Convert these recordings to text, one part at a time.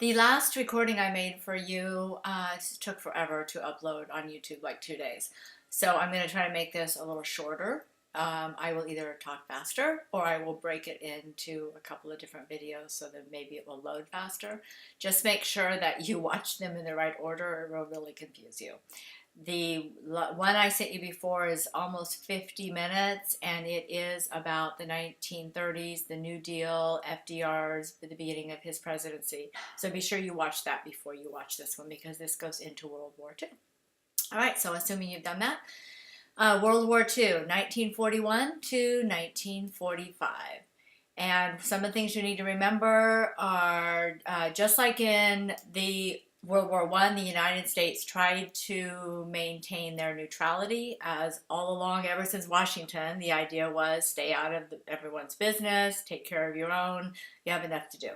The last recording I made for you took forever to upload on YouTube, like 2 days. So I'm going to try to make this a little shorter. I will either talk faster or I will break it into a couple of different videos so that maybe it will load faster. Just make sure that you watch them in the right order or it will really confuse you. The one I sent you before is almost 50 minutes, and it is about the 1930s, the New Deal, FDR's, the beginning of his presidency. So be sure you watch that before you watch this one because this goes into World War II. All right, so assuming you've done that, World War II, 1941 to 1945. And some of the things you need to remember are just like in the World War I, the United States tried to maintain their neutrality as all along, ever since Washington, the idea was stay out of everyone's business, take care of your own, you have enough to do.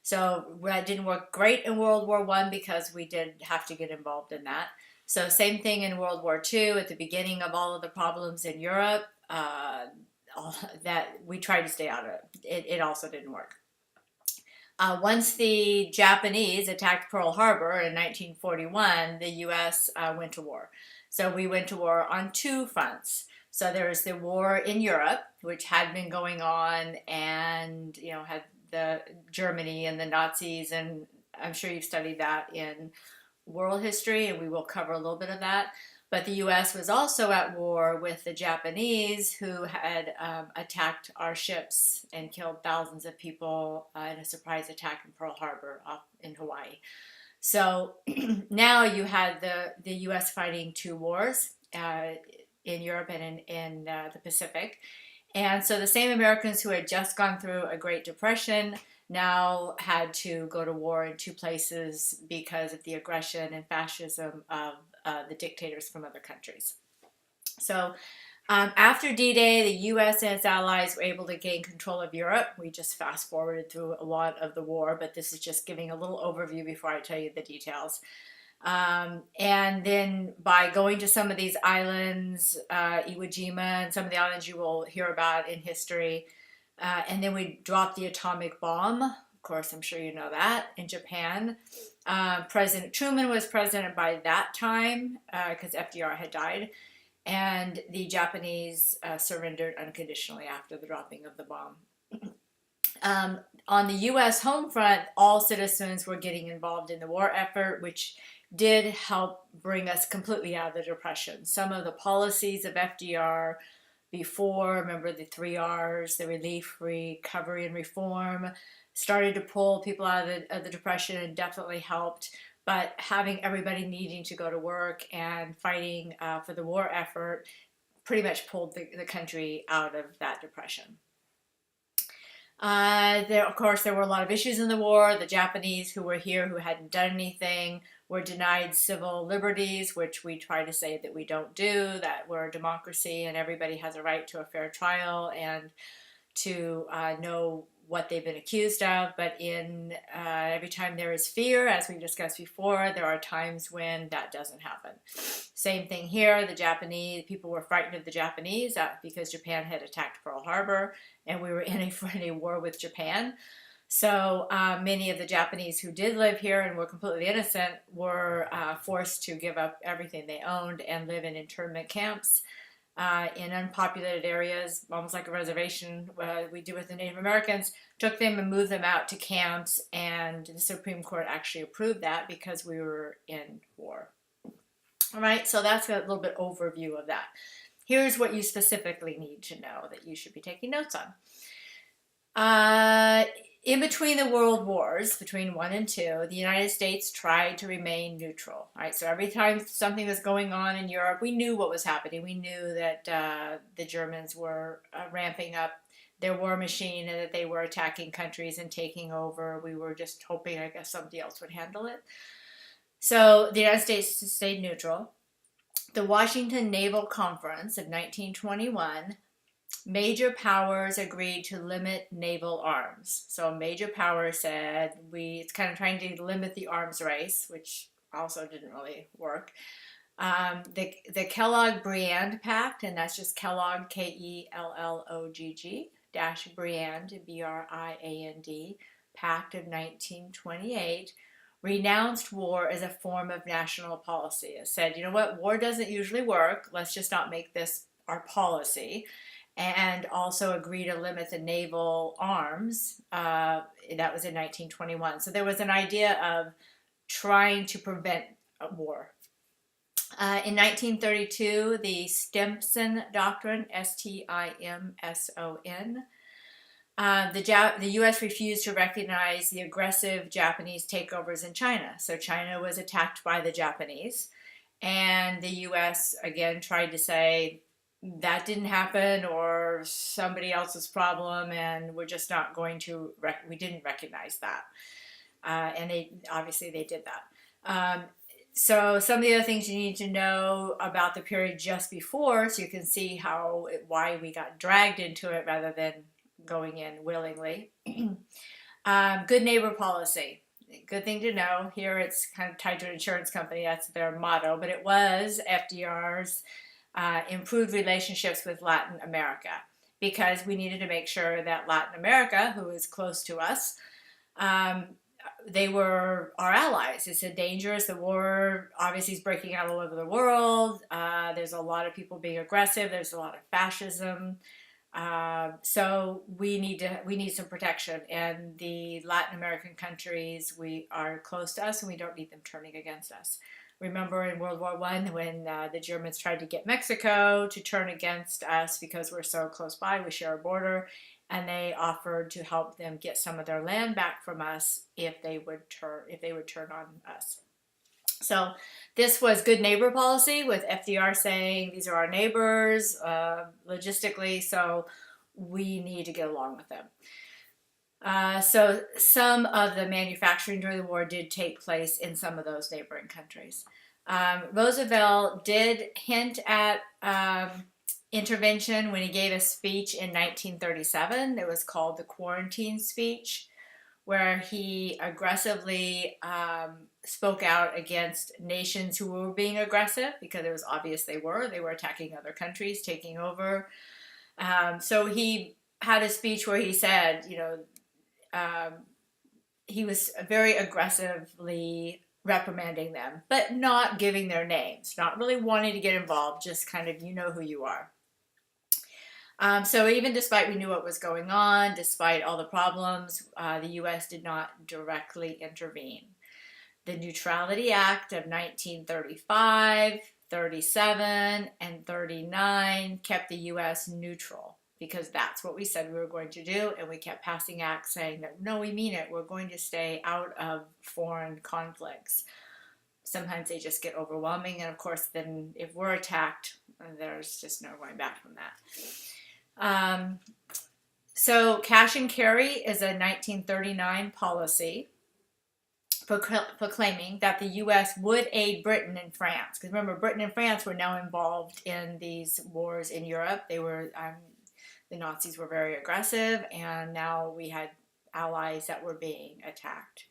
So that didn't work great in World War I because we did have to get involved in that. So same thing in World War II, at the beginning of all of the problems in Europe, that we tried to stay out of it. It also didn't work. Once the Japanese attacked Pearl Harbor in 1941, the U.S. Went to war. So we went to war on two fronts. So there was the war in Europe, which had been going on, and had the Germany and the Nazis, and I'm sure you've studied that in world history, and we will cover a little bit of that. But the U.S. was also at war with the Japanese, who had attacked our ships and killed thousands of people in a surprise attack in Pearl Harbor off in Hawaii. So now you had the U.S. fighting two wars in Europe and in the Pacific. And so the same Americans who had just gone through a Great Depression now had to go to war in two places because of the aggression and fascism of the dictators from other countries. So after D-Day, the U.S. and its allies were able to gain control of Europe. We just fast forwarded through a lot of the war, but this is just giving a little overview before I tell you the details. And then by going to some of these islands, Iwo Jima and some of the islands you will hear about in history, and then we dropped the atomic bomb. Of course, I'm sure you know that, in Japan. President Truman was president by that time because FDR had died. And the Japanese surrendered unconditionally after the dropping of the bomb. On the U.S. home front, all citizens were getting involved in the war effort, which did help bring us completely out of the Depression. Some of the policies of FDR before, remember the 3 Rs, the relief, recovery, and reform, started to pull people out of the Depression and definitely helped. But having everybody needing to go to work and fighting for the war effort pretty much pulled the country out of that depression. Of course, there were a lot of issues in the war. The Japanese who were here who hadn't done anything were denied civil liberties, which we try to say that we don't do, that we're a democracy and everybody has a right to a fair trial and to know what they've been accused of. But in every time there is fear, as we've discussed before, there are times when that doesn't happen. Same thing here. The Japanese people were frightened of the Japanese because Japan had attacked Pearl Harbor and we were in a war with Japan. So many of the Japanese who did live here and were completely innocent were forced to give up everything they owned and live in internment camps in unpopulated areas, almost like a reservation we do with the Native Americans, took them and moved them out to camps, and the Supreme Court actually approved that because we were in war. All right, so that's a little bit overview of that. Here's what you specifically need to know that you should be taking notes on. In between the world wars, between 1 and 2, the United States tried to remain neutral. Right? So every time something was going on in Europe, we knew what was happening. We knew that the Germans were ramping up their war machine and that they were attacking countries and taking over. We were just hoping, I guess, somebody else would handle it. So the United States stayed neutral. The Washington Naval Conference of 1921, major powers agreed to limit naval arms. So a major power said, it's kind of trying to limit the arms race, which also didn't really work. The Kellogg-Briand Pact, and that's just Kellogg, Kellogg, -Briand, Briand, Pact of 1928 renounced war as a form of national policy. It said, you know what, war doesn't usually work. Let's just not make this our policy. And also agree to limit the naval arms. That was in 1921. So there was an idea of trying to prevent a war. In 1932, the Stimson Doctrine, Stimson, the U.S. refused to recognize the aggressive Japanese takeovers in China. So China was attacked by the Japanese, and the U.S. again tried to say that didn't happen or somebody else's problem, and we're just not going to, we didn't recognize that. And obviously they did that. So some of the other things you need to know about the period just before, so you can see why we got dragged into it rather than going in willingly. Good neighbor policy. Good thing to know. Here it's kind of tied to an insurance company. That's their motto. But it was FDR's improved relationships with Latin America, because we needed to make sure that Latin America, who is close to us, they were our allies. It's dangerous. The war obviously is breaking out all over the world. There's a lot of people being aggressive. There's a lot of fascism. So we need some protection. And the Latin American countries are close to us, and we don't need them turning against us. Remember in World War I when the Germans tried to get Mexico to turn against us because we're so close by, we share a border, and they offered to help them get some of their land back from us if they would turn on us. So this was good neighbor policy, with FDR saying these are our neighbors logistically, so we need to get along with them. So some of the manufacturing during the war did take place in some of those neighboring countries. Roosevelt did hint at intervention when he gave a speech in 1937. It was called the Quarantine Speech, where he aggressively spoke out against nations who were being aggressive, because it was obvious they were attacking other countries, taking over. So he had a speech where he said, he was very aggressively reprimanding them, but not giving their names, not really wanting to get involved, just kind of, you know who you are. So even despite we knew what was going on, despite all the problems, the U.S. did not directly intervene. The Neutrality Act of 1935, 37, and 39 kept the U.S. neutral, because that's what we said we were going to do, and we kept passing acts saying that, no, we mean it, we're going to stay out of foreign conflicts. Sometimes they just get overwhelming, and of course then if we're attacked, there's just no going back from that. So cash and carry is a 1939 policy proclaiming that the U.S. would aid Britain and France. Because remember, Britain and France were now involved in these wars in Europe. They were, the Nazis were very aggressive, and now we had allies that were being attacked.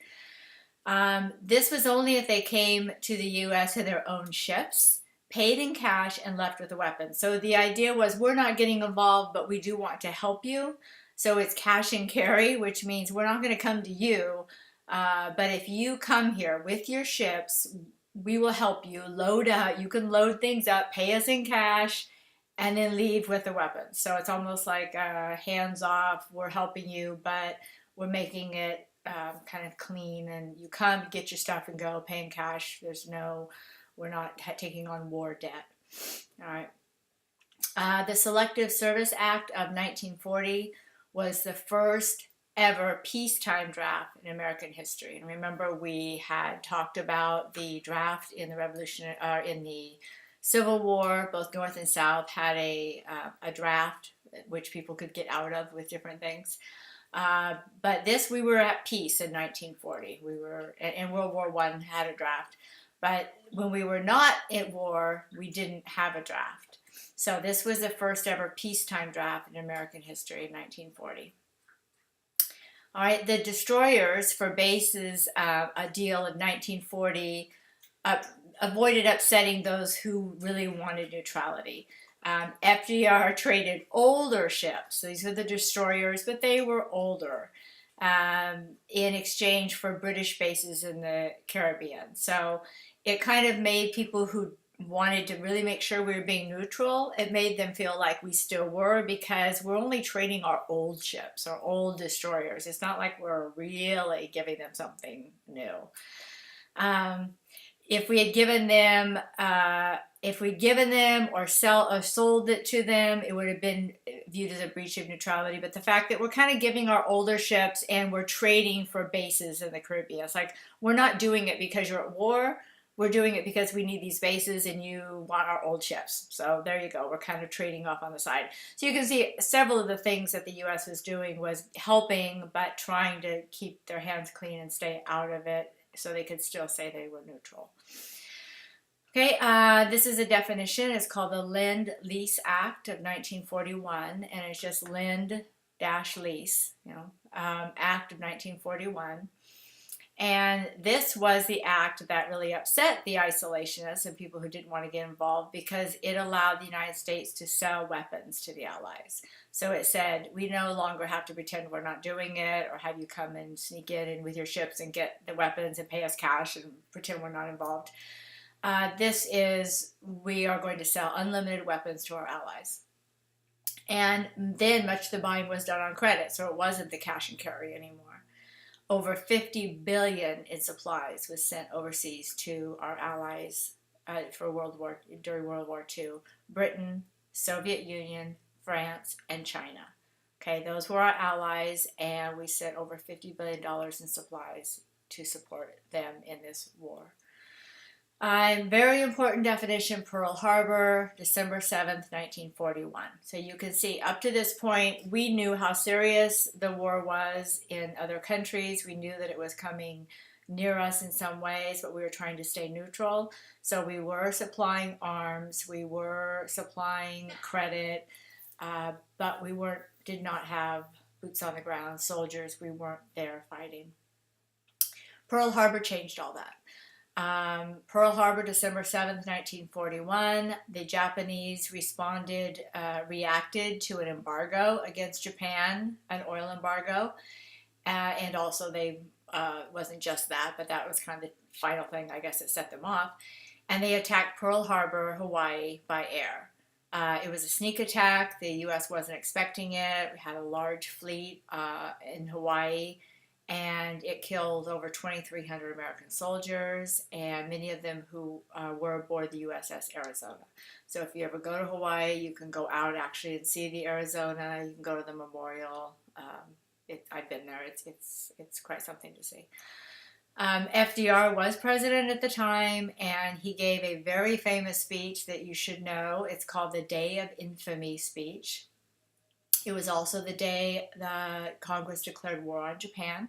This was only if they came to the U.S. in their own ships, paid in cash, and left with a weapon. So the idea was, we're not getting involved, but we do want to help you. So it's cash and carry, which means we're not going to come to you, but if you come here with your ships, we will help you load up. You can load things up, pay us in cash, and then leave with the weapons. So it's almost like hands off, we're helping you, but we're making it kind of clean, and you come, get your stuff, and go, pay in cash. We're not taking on war debt. All right. The Selective Service Act of 1940 was the first ever peacetime draft in American history. And remember, we had talked about the draft in the Civil War. Both North and South had a draft which people could get out of with different things. But we were at peace in 1940. We were in World War I, had a draft. But when we were not at war, we didn't have a draft. So this was the first ever peacetime draft in American history in 1940. All right, the destroyers for bases, a deal in 1940, avoided upsetting those who really wanted neutrality. FDR traded older ships. These are the destroyers, but they were older. in exchange for British bases in the Caribbean. So it kind of made people who wanted to really make sure we were being neutral, it made them feel like we still were, because we're only trading our old ships, our old destroyers. It's not like we're really giving them something new. Um, if we had given them, or sold it to them, it would have been viewed as a breach of neutrality. But the fact that we're kind of giving our older ships and we're trading for bases in the Caribbean, it's like we're not doing it because you're at war. We're doing it because we need these bases and you want our old ships. So there you go. We're kind of trading off on the side. So you can see several of the things that the U.S. was doing was helping, but trying to keep their hands clean and stay out of it so they could still say they were neutral. Okay, this is a definition. It's called the Lend-Lease Act of 1941, and it's just Lend-Lease, Act of 1941. And this was the act that really upset the isolationists and people who didn't want to get involved, because it allowed the United States to sell weapons to the Allies. So it said, we no longer have to pretend we're not doing it, or have you come and sneak in with your ships and get the weapons and pay us cash and pretend we're not involved. We are going to sell unlimited weapons to our allies. And then much of the buying was done on credit, so it wasn't the cash and carry anymore. Over 50 billion in supplies was sent overseas to our allies during World War II. Britain, Soviet Union, France, and China. Okay, those were our allies, and we sent over $50 billion in supplies to support them in this war. Very important definition, Pearl Harbor, December 7th, 1941. So you can see up to this point, we knew how serious the war was in other countries. We knew that it was coming near us in some ways, but we were trying to stay neutral. So we were supplying arms, we were supplying credit, but we did not have boots on the ground, soldiers. We weren't there fighting. Pearl Harbor changed all that. Pearl Harbor, December 7th, 1941. The Japanese reacted to an embargo against Japan, an oil embargo. And also wasn't just that, but that was kind of the final thing, I guess, that set them off. And they attacked Pearl Harbor, Hawaii, by air. It was a sneak attack. The U.S. wasn't expecting it. We had a large fleet in Hawaii, and it killed over 2,300 American soldiers, and many of them who were aboard the USS Arizona. So if you ever go to Hawaii, you can go out actually and see the Arizona. You can go to the memorial. I've been there. It's quite something to see. FDR was president at the time, and he gave a very famous speech that you should know. It's called the Day of Infamy speech. It was also the day that Congress declared war on Japan.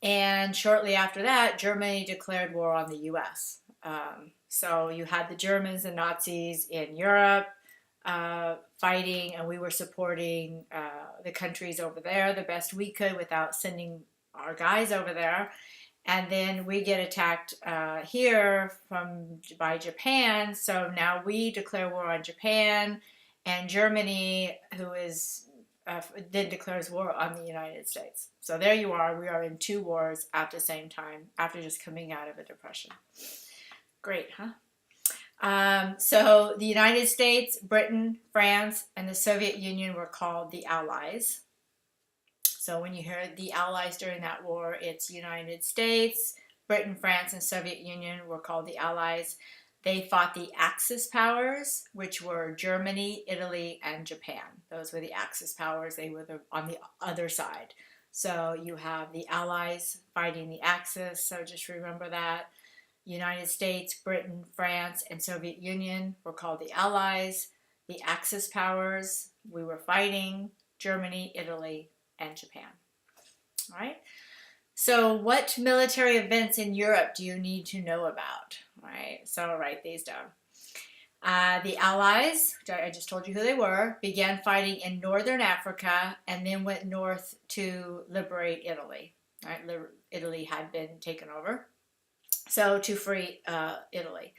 And shortly after that, Germany declared war on the U.S. So you had the Germans and Nazis in Europe fighting, and we were supporting the countries over there the best we could without sending our guys over there. And then we get attacked here by Japan. So now we declare war on Japan, and Germany, who is then declares war on the United States. So there you are. We are in two wars at the same time after just coming out of a depression. Great, huh? So the United States, Britain, France, and the Soviet Union were called the Allies. So when you hear the Allies during that war, it's United States, Britain, France, and Soviet Union were called the Allies. They fought the Axis powers, which were Germany, Italy, and Japan. Those were the Axis powers. They were on the other side. So you have the Allies fighting the Axis, so just remember that. United States, Britain, France, and Soviet Union were called the Allies. The Axis powers, we were fighting Germany, Italy, and Japan. All right. So what military events in Europe do you need to know about? All right, so write these down. The Allies, which I just told you who they were, began fighting in northern Africa and then went north to liberate Italy. All right, Italy had been taken over, so to free Italy.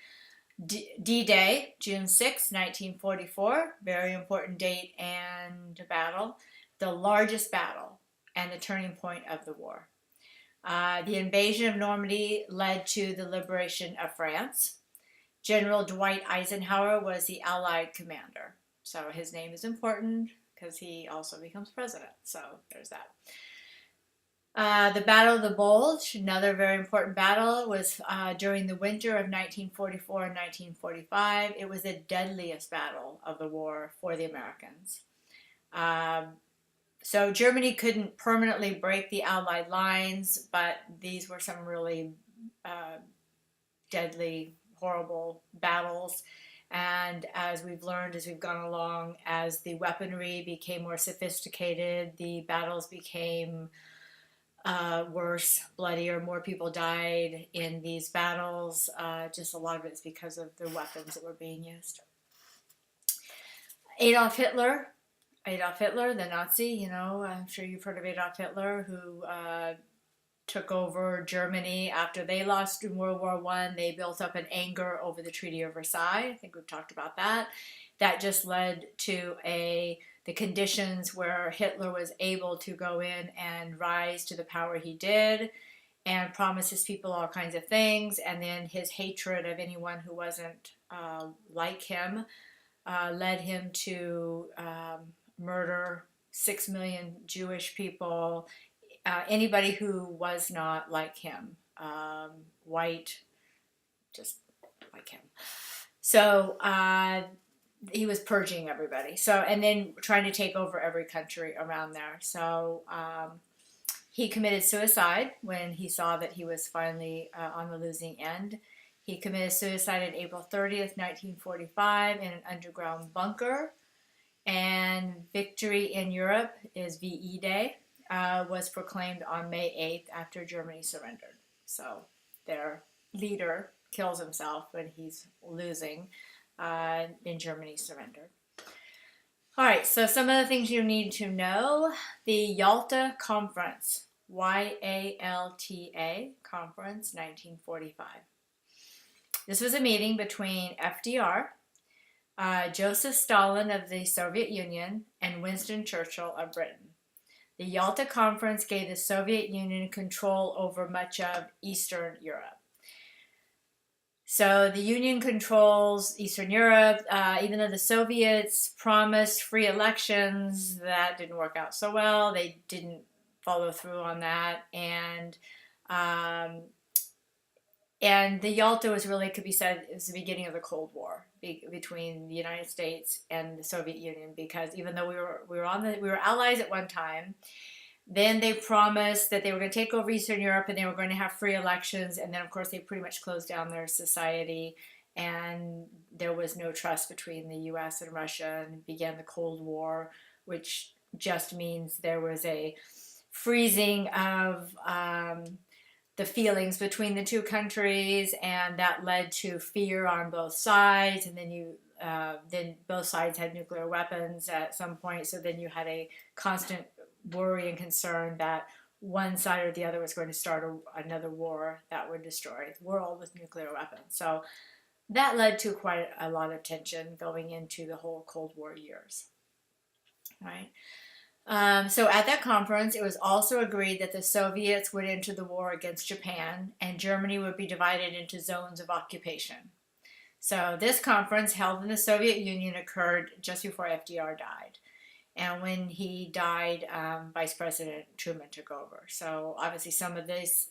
D-Day, June 6, 1944, very important date and battle. The largest battle and the turning point of the war. The invasion of Normandy led to the liberation of France. General Dwight Eisenhower was the Allied commander. So his name is important because he also becomes president. So there's that. The Battle of the Bulge, another very important battle, was during the winter of 1944 and 1945. It was the deadliest battle of the war for the Americans. So Germany couldn't permanently break the Allied lines, but these were some really deadly, horrible battles. And as we've learned as we've gone along, as the weaponry became more sophisticated, the battles became worse, bloodier, more people died in these battles. Just a lot of it's because of the weapons that were being used. Adolf Hitler, the Nazi, I'm sure you've heard of Adolf Hitler, who took over Germany after they lost in World War I. They built up an anger over the Treaty of Versailles. I think we've talked about that. That just led to the conditions where Hitler was able to go in and rise to the power he did and promise his people all kinds of things. And then his hatred of anyone who wasn't like him led him to murder 6 million Jewish people, anybody who was not like him, white, just like him. So he was purging everybody. And then trying to take over every country around there. So he committed suicide when he saw that he was finally on the losing end. He committed suicide on April 30th, 1945 in an underground bunker. And victory in Europe is VE Day, was proclaimed on May 8th after Germany surrendered. So their leader kills himself when he's losing. In Germany surrendered. All right, so some of the things you need to know. The Yalta Conference, YALTA Conference, 1945. This was a meeting between FDR, Joseph Stalin of the Soviet Union, and Winston Churchill of Britain. The Yalta Conference gave the Soviet Union control over much of Eastern Europe. So the Union controls Eastern Europe. Even though the Soviets promised free elections, that didn't work out so well. They didn't follow through on that. And the Yalta was really, could be said, is the beginning of the Cold War between the United States and the Soviet Union, because even though we were allies at one time, then they promised that they were going to take over Eastern Europe and they were going to have free elections. And then, of course, they pretty much closed down their society. And there was no trust between the U.S. and Russia, and began the Cold War, which just means there was a freezing of the feelings between the two countries. And that led to fear on both sides. And then both sides had nuclear weapons at some point. So then you had a constant worry and concern that one side or the other was going to start another war that would destroy the world with nuclear weapons. So that led to quite a lot of tension going into the whole Cold War years. Right. So at that conference, it was also agreed that the Soviets would enter the war against Japan, and Germany would be divided into zones of occupation. So this conference, held in the Soviet Union, occurred just before FDR died. And when he died, Vice President Truman took over. So obviously some of these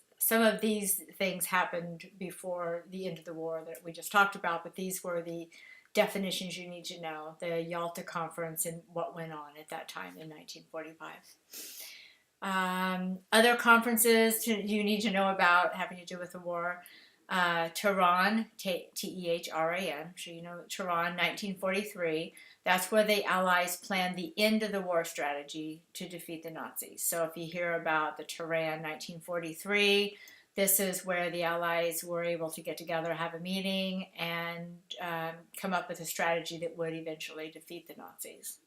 things happened before the end of the war that we just talked about, but these were the definitions you need to know. The Yalta Conference and what went on at that time in 1945. Other conferences you need to know about having to do with the war. Tehran, Tehran, I'm sure you know Tehran, 1943. That's where the Allies planned the end of the war strategy to defeat the Nazis. So if you hear about the Tehran 1943, this is where the Allies were able to get together, have a meeting, and come up with a strategy that would eventually defeat the Nazis.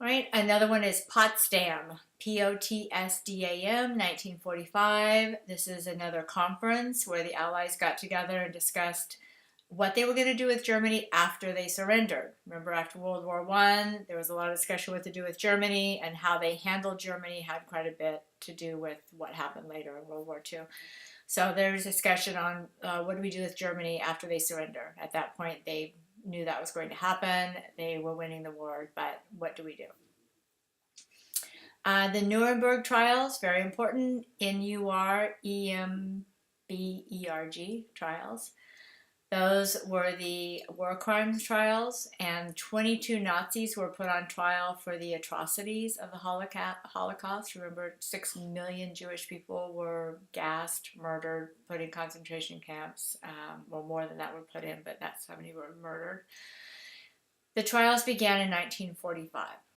All right, another one is Potsdam, Potsdam, 1945. This is another conference where the Allies got together and discussed what they were going to do with Germany after they surrendered. Remember, after World War I, there was a lot of discussion what to do with Germany, and how they handled Germany had quite a bit to do with what happened later in World War II. So there's discussion on what do we do with Germany after they surrender. At that point, they knew that was going to happen. They were winning the war, but what do we do? The Nuremberg trials, very important. Nuremberg trials. Those were the war crimes trials, and 22 Nazis were put on trial for the atrocities of the Holocaust. Remember, 6 million Jewish people were gassed, murdered, put in concentration camps. Well, more than that were put in, but that's how many were murdered. The trials began in 1945.